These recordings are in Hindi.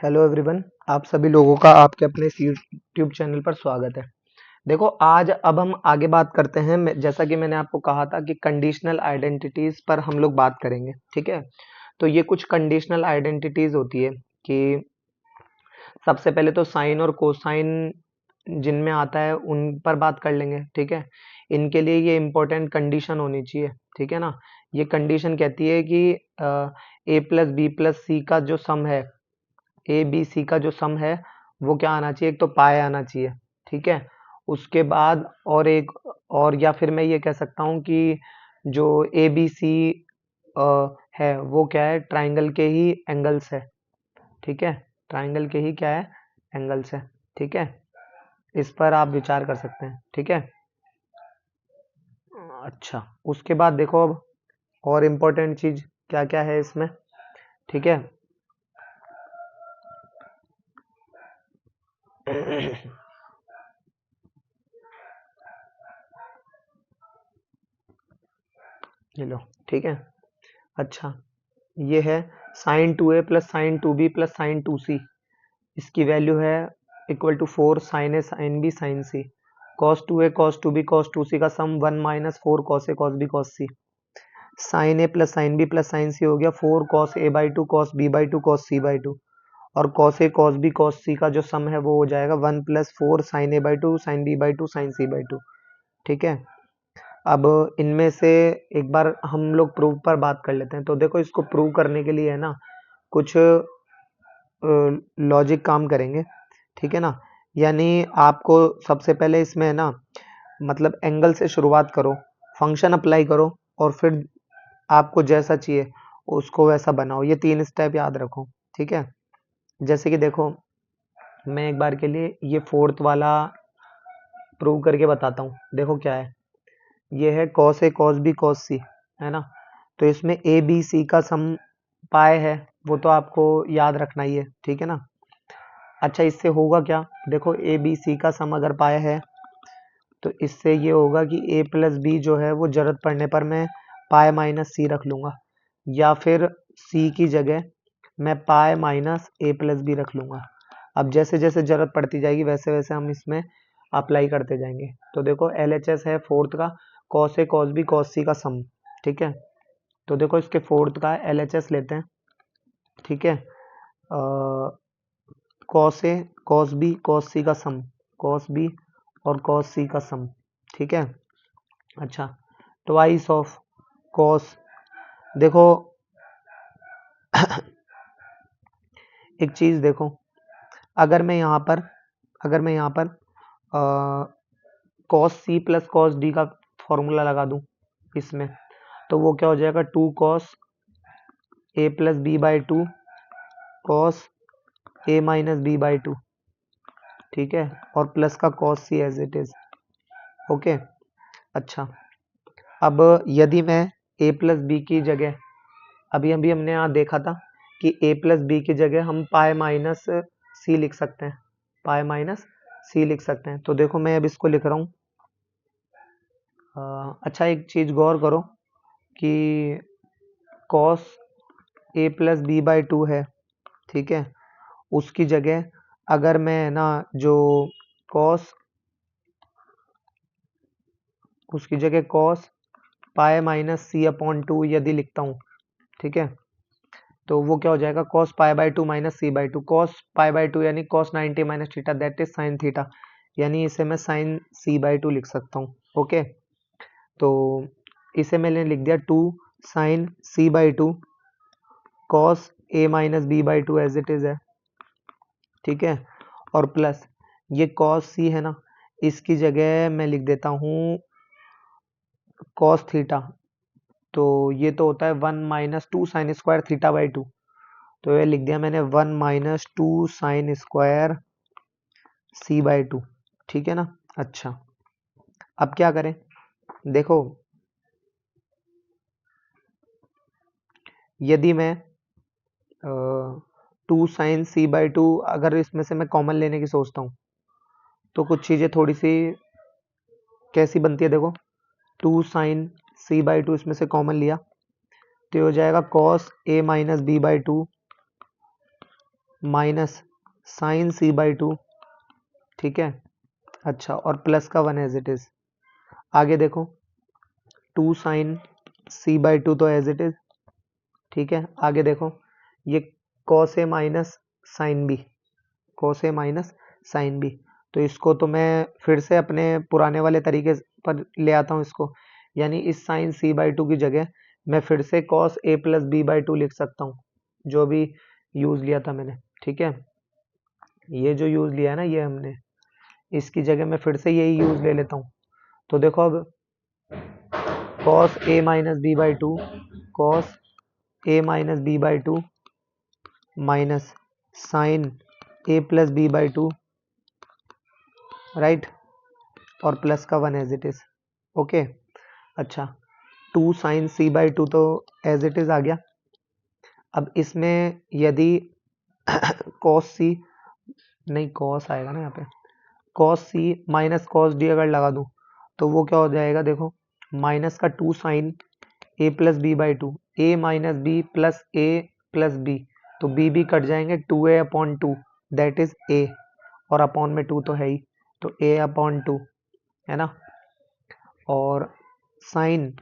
Hello everyone. आप सभी लोगों का आपके अपने इस यूट्यूब चैनल पर स्वागत है। देखो, आज अब हम आगे बात करते हैं। जैसा कि मैंने आपको कहा था कि कंडीशनल आइडेंटिटीज पर हम लोग बात करेंगे। ठीक है, तो ये कुछ कंडीशनल आइडेंटिटीज होती है कि सबसे पहले तो साइन और कोसाइन जिनमें आता है उन पर बात कर लेंगे। ठीक है, इनके लिए ये इंपॉर्टेंट कंडीशन होनी चाहिए। ठीक है ना, ये कंडीशन कहती है कि ए प्लस बी प्लस सी का जो सम है, ए बी सी का जो सम है वो क्या आना चाहिए, एक तो पाए आना चाहिए। ठीक है, उसके बाद और एक, और या फिर मैं ये कह सकता हूँ कि जो ए बी सी है वो क्या है, ट्राइंगल के ही एंगल्स है। ठीक है, ट्राइंगल के ही क्या है, एंगल्स है। ठीक है, इस पर आप विचार कर सकते हैं। ठीक है, अच्छा, उसके बाद देखो अब और इम्पोर्टेंट चीज क्या क्या है इसमें। ठीक है, ये लो। ठीक है, अच्छा, ये है sine two A plus sine two B plus sine two C. इसकी वैल्यू है equal to 4 sine A sine B sine C. Cos two A cos two B cos two C का sum 1 minus 4 cos A cos B cos C. Sine A plus sine B plus sine C हो गया 4 cos A by two cos B by two cos C by two. और cos A cos B cos C का जो सम है वो हो जाएगा 1 plus 4 sine A by two sine B by two sine C by two. ठीक है, अब इनमें से एक बार हम लोग प्रूव पर बात कर लेते हैं। तो देखो, इसको प्रूव करने के लिए है ना कुछ लॉजिक काम करेंगे। ठीक है ना, यानी आपको सबसे पहले इसमें है ना, मतलब एंगल से शुरुआत करो, फंक्शन अप्लाई करो, और फिर आपको जैसा चाहिए उसको वैसा बनाओ। ये 3 स्टेप याद रखो। ठीक है, जैसे कि देखो, मैं एक बार के लिए ये फोर्थ वाला प्रूव करके बताता हूँ। देखो क्या है, ये है cos A cos B cos सी, है ना। तो इसमें ए बी सी का सम पाए है, वो तो आपको याद रखना ही है। ठीक है ना, अच्छा, इससे होगा क्या, देखो ए बी सी का सम अगर पाए है तो इससे ये होगा कि ए प्लस बी जो है वो जरूरत पड़ने पर मैं पाए माइनस सी रख लूंगा, या फिर सी की जगह मैं पाए माइनस ए प्लस बी रख लूंगा। अब जैसे जैसे जरूरत पड़ती जाएगी वैसे वैसे हम इसमें अप्लाई करते जाएंगे। तो देखो, एल एच एस है फोर्थ का cos A cos B cos C का सम। ठीक है, तो देखो इसके फोर्थ का एल एच एस लेते हैं। ठीक है, cos A cos B cos C का सम, कॉस बी और कॉस सी का सम। ठीक है, अच्छा, ट्वाइस ऑफ कॉस। देखो एक चीज देखो, अगर मैं यहाँ पर अगर मैं यहाँ पर cos C plus cos D का फॉर्मूला लगा दूं इसमें, तो वो क्या हो जाएगा, 2 cos A plus B by two cos A minus B by two. ठीक है, और प्लस का cos C as it is. Okay, अच्छा, अब यदि मैं ए प्लस बी की जगह, अभी अभी हमने यहाँ देखा था कि ए प्लस बी की जगह हम पाए माइनस सी लिख सकते हैं, पाए माइनस सी लिख सकते हैं। तो देखो, मैं अब इसको लिख रहा हूँ। अच्छा, एक चीज गौर करो कि cos A plus B by two है। ठीक है, उसकी जगह अगर मैं ना जो कॉस, उसकी जगह कॉस पाए माइनस सी अपॉन टू यदि लिखता हूँ, ठीक है, तो वो क्या हो जाएगा, cos pi by two minus C by two. Cos pi by two यानी cos 90 minus theta, that is sine theta, यानी इसे मैं साइन सी बाई टू लिख सकता हूँ। ओके, तो इसे मैंने लिख दिया 2 sine C by two cos A minus B by two as it is है। ठीक है, और प्लस ये कॉस सी है ना, इसकी जगह मैं लिख देता हूँ कॉस थीटा। तो ये तो होता है 1 minus 2 sine square theta by two. तो ये लिख दिया मैंने 1 minus 2 sine square C by two. ठीक है ना, अच्छा, अब क्या करें, देखो, यदि मैं 2 साइन सी बाई टू अगर इसमें से मैं कॉमन लेने की सोचता हूँ तो कुछ चीज़ें थोड़ी सी कैसी बनती है। देखो, 2 साइन सी बाई टू इसमें से कॉमन लिया तो ये हो जाएगा cos A minus B by two minus sine C by two, ठीक है। अच्छा, और प्लस का 1 एज इट इज। आगे देखो 2 साइन सी बाई टू तो एज इट इज, ठीक है। आगे देखो ये cos A minus sine B, cos A minus sine B, तो इसको तो मैं फिर से अपने पुराने वाले तरीके पर ले आता हूँ इसको, यानी इस साइन सी बाई टू की जगह मैं फिर से cos A plus B by two लिख सकता हूँ, जो भी यूज लिया था मैंने, ठीक है। ये जो यूज लिया है ना ये हमने, इसकी जगह मैं फिर से यही यूज ले लेता हूँ। तो देखो अब cos A minus B by two, cos A minus B by two minus sine A plus B by two, right, और प्लस का 1 एज इट इज, ओके। अच्छा, 2 साइन सी बाई टू तो एज इट इज आ गया। अब इसमें यदि कॉस सी, नहीं कॉस आएगा ना यहाँ पे, कॉस सी माइनस कॉस डी अगर लगा दूं तो वो क्या हो जाएगा, देखो माइनस का 2 sine A plus B by two, A minus B plus A plus B, तो बी कट जाएंगे, 2a upon two that is A, और अपॉन में 2 तो है ही, तो a अपॉन टू है ना, और sine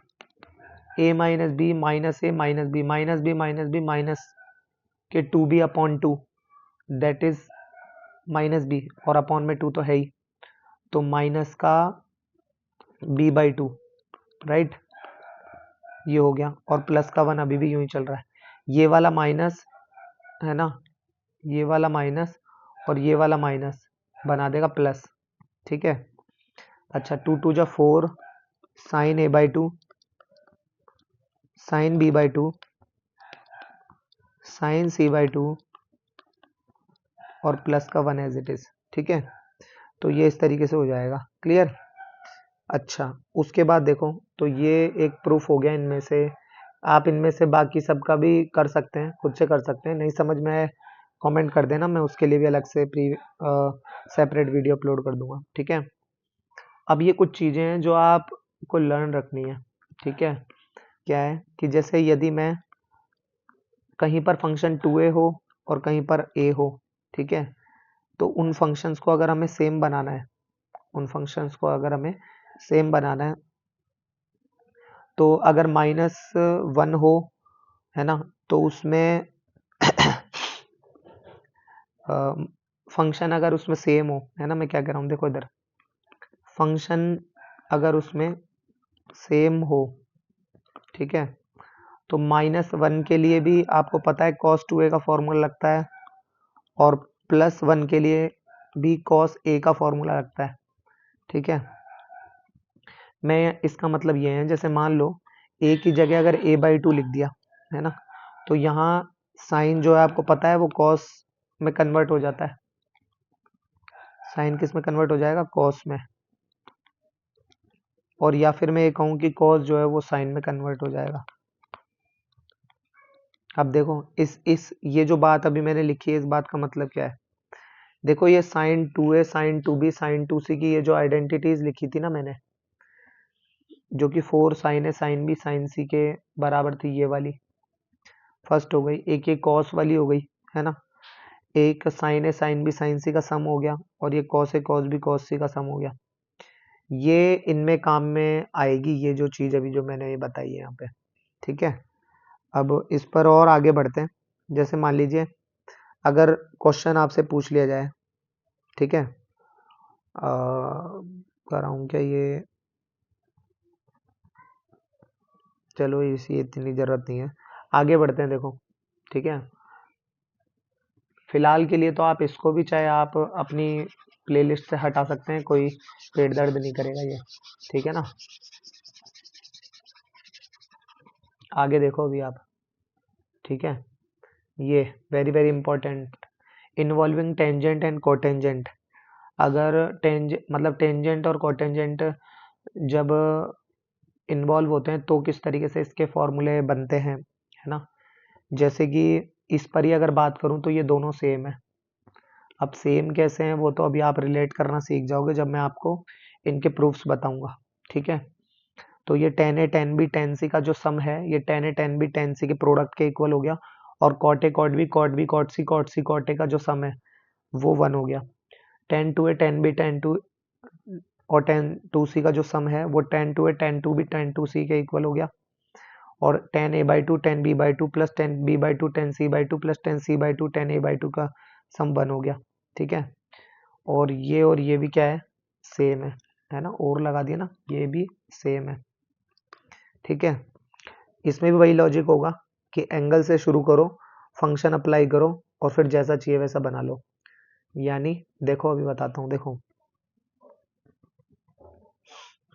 a minus B minus A minus B minus B minus B minus के 2b upon two that is minus B, और अपॉन में 2 तो है ही, तो माइनस का b बाई टू, राइट, ये हो गया, और प्लस का 1 अभी भी यूं ही चल रहा है, ये वाला माइनस है ना, ये वाला माइनस और ये वाला माइनस बना देगा प्लस, ठीक है। अच्छा, 2 2 जा 4 sine A by two sine B by two sine C by two और प्लस का 1 एज इट इज, ठीक है। तो ये इस तरीके से हो जाएगा, क्लियर। अच्छा, उसके बाद देखो तो ये एक प्रूफ हो गया इनमें से, आप इनमें से बाकी सबका भी कर सकते हैं, खुद से कर सकते हैं, नहीं समझ में कमेंट कर देना, मैं उसके लिए भी अलग से सेपरेट वीडियो अपलोड कर दूंगा, ठीक है। अब ये कुछ चीज़ें हैं जो आपको लर्न रखनी है, ठीक है। क्या है कि जैसे यदि मैं कहीं पर फंक्शन 2a हो और कहीं पर a हो, ठीक है, तो उन फंक्शंस को अगर हमें सेम बनाना है, उन फंक्शंस को अगर हमें सेम बनाना है, तो अगर -1 हो, है ना, तो उसमें फंक्शन अगर उसमें सेम हो, है ना, मैं क्या कह रहा हूँ देखो इधर, फंक्शन अगर उसमें सेम हो, ठीक है, तो -1 के लिए भी आपको पता है cos 2a का फॉर्मूला लगता है, और +1 के लिए भी cos a का फॉर्मूला लगता है, ठीक है। मैं इसका मतलब ये है, जैसे मान लो a की जगह अगर a बाई टू लिख दिया, है ना, तो यहाँ साइन जो है आपको पता है वो cos में कन्वर्ट हो जाता है, साइन किस में कन्वर्ट हो जाएगा, cos में, और या फिर मैं ये कहूँ कि cos जो है वो साइन में कन्वर्ट हो जाएगा। अब देखो इस ये जो बात अभी मैंने लिखी है, इस बात का मतलब क्या है, देखो ये sign 2a sign 2b sign 2c की ये जो आइडेंटिटीज लिखी थी ना मैंने, जो कि 4 sine A sine B sine सी के बराबर थी, ये वाली फर्स्ट हो गई, एक ये कॉस वाली हो गई, है ना, एक sign A sine B sine सी का सम हो गया, और ये cos A cos B cos C का सम हो गया, ये इनमें काम में आएगी, ये जो चीज़ अभी जो मैंने ये बताई है यहाँ पे, ठीक है। अब इस पर और आगे बढ़ते हैं, जैसे मान लीजिए अगर क्वेश्चन आपसे पूछ लिया जाए, ठीक है, कर रहा हूँ क्या ये, चलो इसी इतनी ज़रूरत नहीं है, आगे बढ़ते हैं, देखो ठीक है। फिलहाल के लिए तो आप इसको भी चाहे आप अपनी प्लेलिस्ट से हटा सकते हैं, कोई पेट दर्द नहीं करेगा ये, ठीक है ना। आगे देखो अभी आप, ठीक है, ये very very important, involving tangent and cotangent. अगर मतलब टेंजेंट और कोटेंजेंट जब इन्वॉल्व होते हैं तो किस तरीके से इसके फॉर्मूले बनते हैं, है ना। जैसे कि इस पर ही अगर बात करूं तो ये दोनों सेम है, अब सेम कैसे हैं वो तो अभी आप रिलेट करना सीख जाओगे जब मैं आपको इनके प्रूफ्स बताऊंगा, ठीक है। तो ये tan a tan b tan c का जो सम है, ये tan a tan b tan c के प्रोडक्ट के इक्वल हो गया, और cot A cot B cot C cot A का जो सम है वो 1 हो गया। tan 2 ए tan बी tan 2 और tan 2c का जो सम है वो tan 2 ए tan 2 बी tan 2c के इक्वल हो गया। और tan a by 2 tan b by 2 plus tan b by 2 tan c by 2 plus tan c by 2 tan a by 2 का सम 1 हो गया। ठीक है, और ये भी क्या है, सेम है ना, और लगा दिया ना, ये भी सेम है। ठीक है, इसमें भी वही लॉजिक होगा कि एंगल से शुरू करो, फंक्शन अप्लाई करो और फिर जैसा चाहिए वैसा बना लो। यानी देखो अभी बताता हूँ,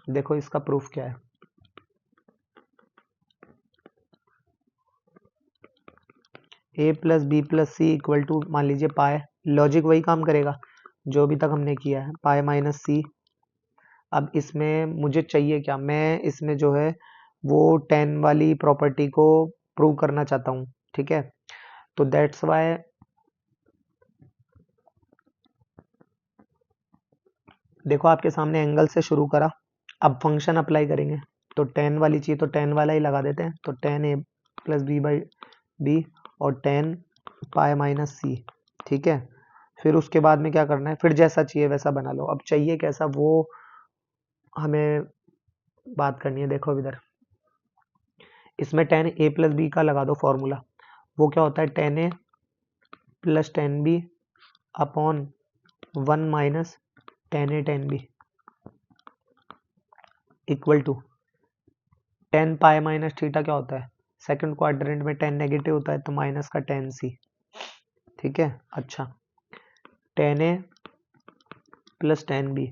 देखो इसका प्रूफ क्या है। a plus B plus C equal to, मान लीजिए पाए, लॉजिक वही काम करेगा जो अभी तक हमने किया है, पाए माइनस सी। अब इसमें मुझे चाहिए क्या, मैं इसमें जो है वो टेन वाली प्रॉपर्टी को प्रूव करना चाहता हूँ। ठीक है, तो दैट्स वाई देखो आपके सामने एंगल से शुरू करा, अब फंक्शन अप्लाई करेंगे तो टेन वाली चाहिए तो टेन वाला ही लगा देते हैं, तो tan A plus B by B और टेन पाए माइनस सी। ठीक है, फिर उसके बाद में क्या करना है, फिर जैसा चाहिए वैसा बना लो। अब चाहिए कैसा वो हमें बात करनी है। देखो इधर इसमें टेन ए प्लस बी का लगा दो फॉर्मूला, वो क्या होता है, tan A plus tan B upon 1 minus tan A tan B equal to tan pi minus theta क्या होता है, सेकंड क्वाड्रेंट में टेन नेगेटिव होता है तो माइनस का टेन सी। ठीक है, अच्छा tan A plus tan B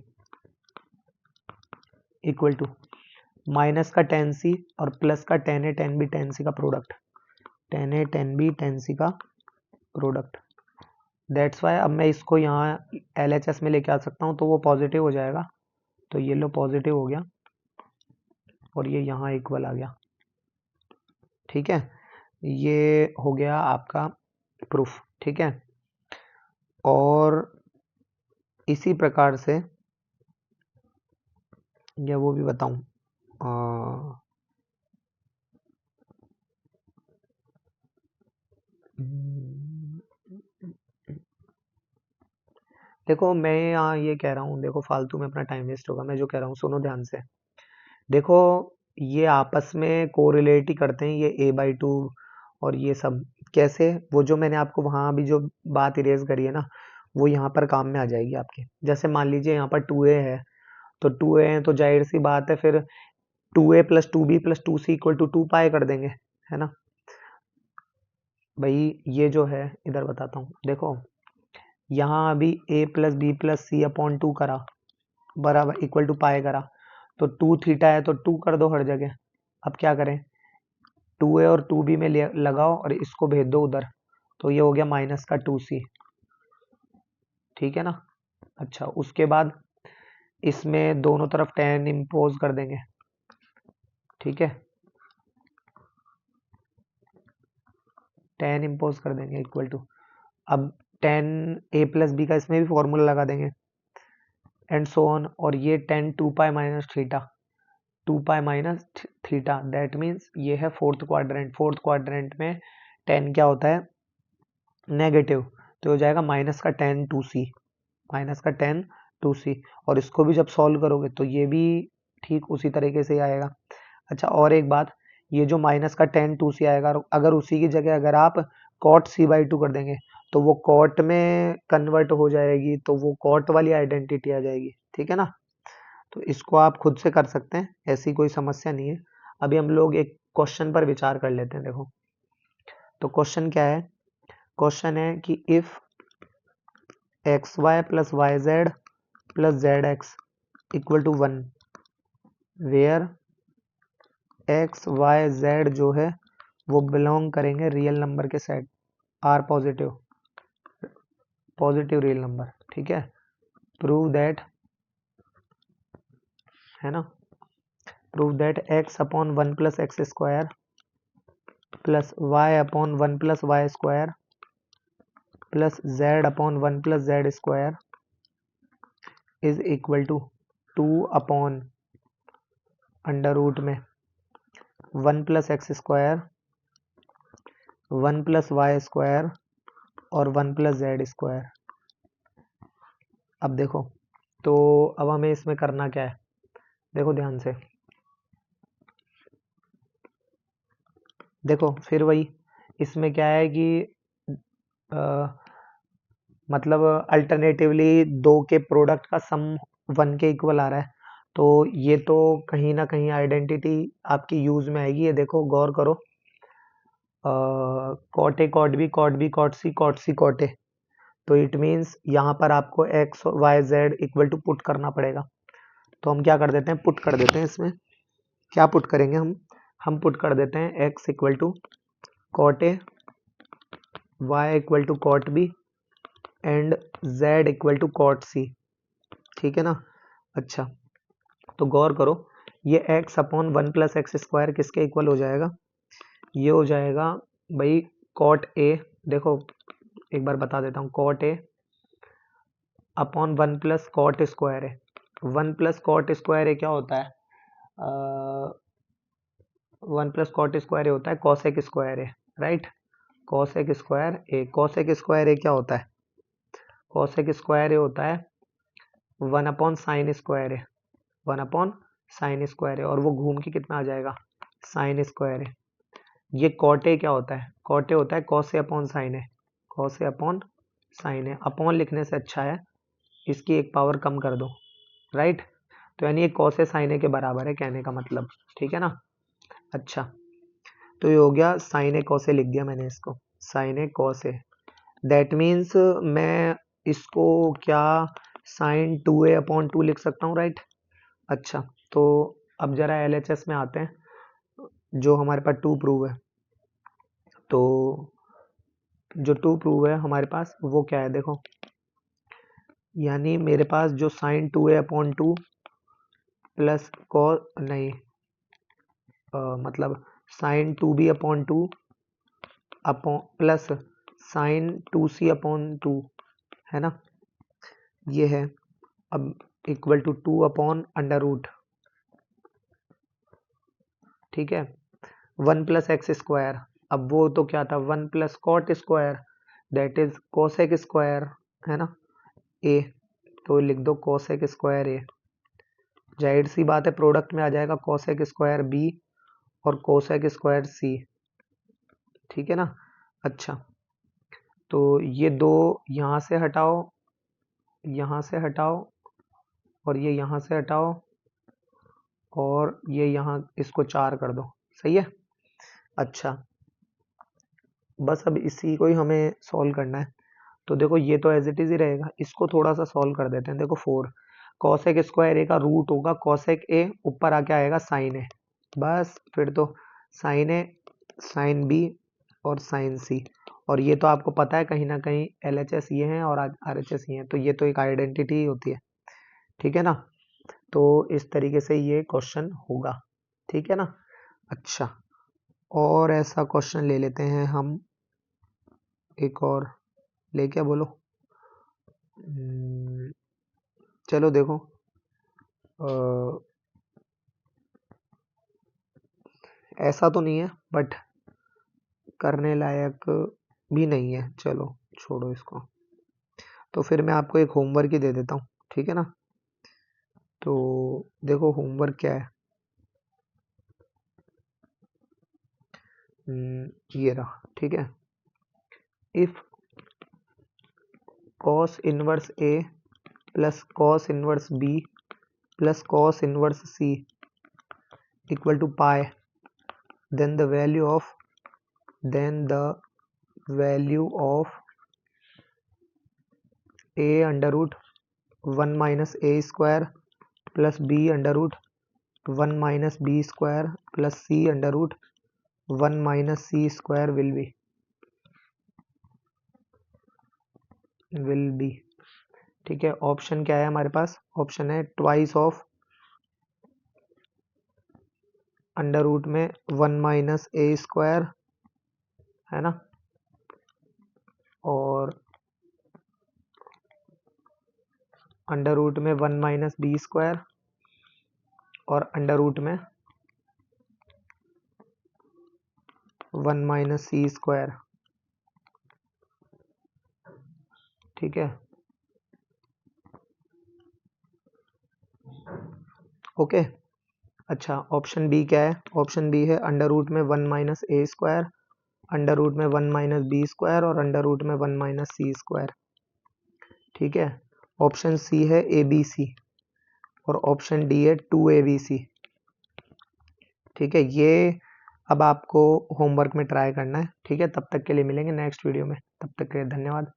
equal to minus का टेन सी और प्लस का tan A tan B tan C का product, tan A tan B tan C का प्रोडक्ट। दैट्स वाई अब मैं इसको यहाँ LHS में लेके आ सकता हूँ तो वो पॉजिटिव हो जाएगा, तो ये लो पॉजिटिव हो गया और ये यहाँ इक्वल आ गया। ठीक है, ये हो गया आपका प्रूफ। ठीक है, और इसी प्रकार से या वो भी बताऊं, देखो मैं यहाँ ये कह रहा हूँ, देखो फालतू में अपना टाइम वेस्ट होगा, मैं जो कह रहा हूँ सुनो ध्यान से। देखो ये आपस में कोरिलेट ही करते हैं, ये a/2 और ये सब कैसे, वो जो मैंने आपको वहां भी जो बात इरेज करी है ना, वो यहाँ पर काम में आ जाएगी आपके। जैसे मान लीजिए यहाँ पर 2a है, तो 2a है तो जाहिर सी बात है फिर 2a plus 2b plus 2c equal to 2 पाए कर देंगे, है ना भाई। ये जो है इधर बताता हूँ, देखो यहाँ अभी a plus B plus C upon 2 करा बराबर इक्वल टू पाए करा, तो 2 थीटा है तो 2 कर दो हर जगह। अब क्या करें, 2a और 2b में लगाओ और इसको भेज दो उधर, तो ये हो गया माइनस का 2c। ठीक है ना, अच्छा उसके बाद इसमें दोनों तरफ tan इम्पोज कर देंगे। ठीक है, tan इम्पोज कर देंगे इक्वल टू, अब tan a प्लस बी का इसमें भी फॉर्मूला लगा देंगे एंड सो ऑन, और ये tan 2 pi minus theta 2 pi minus theta, that means ये है फोर्थ क्वाड्रेंट में tan क्या होता है, नेगेटिव, तो हो जाएगा माइनस का tan 2c, माइनस का tan 2c। और इसको भी जब सॉल्व करोगे तो ये भी ठीक उसी तरीके से आएगा। अच्छा और एक बात, ये जो माइनस का tan 2c आएगा, अगर उसी की जगह अगर आप cot c/2 कर देंगे तो वो cot में कन्वर्ट हो जाएगी, तो वो cot वाली आइडेंटिटी आ जाएगी। ठीक है ना, तो इसको आप खुद से कर सकते हैं, ऐसी कोई समस्या नहीं है। अभी हम लोग एक क्वेश्चन पर विचार कर लेते हैं। देखो तो क्वेश्चन क्या है, क्वेश्चन है कि if xy plus yz plus zx equal to 1 where x y z जो है वो बिलोंग करेंगे रियल नंबर के सेट, आर पॉजिटिव रियल नंबर। ठीक है, प्रूव दैट, है ना, prove that x upon 1 plus x square plus y upon 1 plus Y square plus z upon 1 plus Z square is equal to 2 upon under root में 1 plus x square one plus Y square और वन प्लस जेड स्क्वायर। अब देखो, तो अब हमें इसमें करना क्या है, देखो ध्यान से, देखो फिर वही, इसमें क्या है कि अ, मतलब अल्टरनेटिवली दो के प्रोडक्ट का सम वन के इक्वल आ रहा है, तो ये तो कहीं ना कहीं आइडेंटिटी आपकी यूज में आएगी। ये देखो गौर करो, cot A cot C cot A, तो इट मीन्स यहाँ पर आपको x y z equal to put करना पड़ेगा। तो हम क्या कर देते हैं, पुट कर देते हैं इसमें, क्या पुट करेंगे हम पुट कर देते हैं x equal to cot A, y equal to cot B and z equal to cot C, ठीक है ना। अच्छा, तो गौर करो, ये x upon one plus x square किसके इक्वल हो जाएगा, ये हो जाएगा भाई कॉट ए, देखो एक बार बता देता हूँ, cot A upon one plus cot square है। One plus cot square A क्या होता है, one plus cot square A होता है cosec square A, right. Cosec square A, cosec square A क्या होता है, कॉसेक स्क्वायर ए होता है one upon sine square A, one upon sine square है, और वो घूम के कितना आ जाएगा, साइन स्क्वायर है। ये कॉटे क्या होता है, कॉटे होता है कॉस ए अपॉन साइन है, कॉस ए अपॉन साइन है। अपॉन लिखने से अच्छा है इसकी एक पावर कम कर दो, राइट। तो यानी ये कॉस ए साइन ए के बराबर है कहने का मतलब, ठीक है ना। अच्छा, तो ये हो गया साइन ए कॉस ए, लिख दिया मैंने इसको sine A cos A. That means मैं इसको क्या sine two A upon two लिख सकता हूँ, राइट। अच्छा, तो अब जरा LHS में आते हैं, जो हमारे पास टू प्रूव है, तो जो टू प्रूव है हमारे पास वो क्या है, देखो यानी मेरे पास जो sine two A upon two plus cos नहीं, मतलब sine two B upon two upon plus sine two C upon two, है ना, ये है। अब equal to two upon under root, ठीक है, वन प्लस एक्स स्क्वायर। अब वो तो क्या था, one plus cot square, that is cosec square, है ना, ए, तो लिख दो कोसेक स्क्वायर ए। जाहिर सी बात है प्रोडक्ट में आ जाएगा कोसेक स्क्वायर बी और कोसेक स्क्वायर सी, ठीक है ना। अच्छा, तो ये दो यहाँ से हटाओ, यहाँ से हटाओ, और ये यहाँ से हटाओ, और ये यहाँ इसको चार कर दो, सही है। अच्छा, बस अब इसी को ही हमें सॉल्व करना है। तो देखो ये तो एज इट इज ही रहेगा, इसको थोड़ा सा सॉल्व कर देते हैं। देखो फोर कॉसेक स्क्वायर ए का रूट होगा कॉसेक ए, ऊपर आके आएगा साइन ए, बस फिर तो साइन ए, साइन बी और साइन सी। और ये तो आपको पता है कहीं ना कहीं LHS ये हैं और RHS ये हैं, तो ये तो एक आइडेंटिटी होती है, ठीक है ना। तो इस तरीके से ये क्वेश्चन होगा, ठीक है ना। अच्छा, और ऐसा क्वेश्चन ले लेते हैं हम, एक और ले, क्या बोलो। चलो देखो, ऐसा तो नहीं है बट करने लायक भी नहीं है, चलो छोड़ो इसको। तो फिर मैं आपको एक होमवर्क ही दे देता हूँ, ठीक है ना। तो देखो होमवर्क क्या है, ये रहा, ठीक है। If cos inverse A plus cos inverse B plus cos inverse C equal to pi, then the value of a under root 1 minus a square plus b under root 1 minus b square plus c under root 1 minus c square will be, ठीक है। ऑप्शन क्या है हमारे पास, ऑप्शन है ट्वाइस ऑफ अंडर रूट में 1 माइनस ए स्क्वायर, है ना, और अंडर रूट में 1 माइनस बी स्क्वायर, और अंडर रूट में 1 माइनस सी स्क्वायर, ठीक है, ओके। अच्छा, ऑप्शन बी क्या है? ऑप्शन बी है अंडर रूट में 1 माइनस ए स्क्वायर, अंडर रूट में 1 माइनस बी स्क्वायर और अंडर रूट में 1 माइनस सी स्क्वायर, ठीक है। ऑप्शन सी है ए बी सी और ऑप्शन डी है 2abc, ठीक है। ये अब आपको होमवर्क में ट्राई करना है, ठीक है। तब तक के लिए मिलेंगे नेक्स्ट वीडियो में, तब तक के लिए धन्यवाद।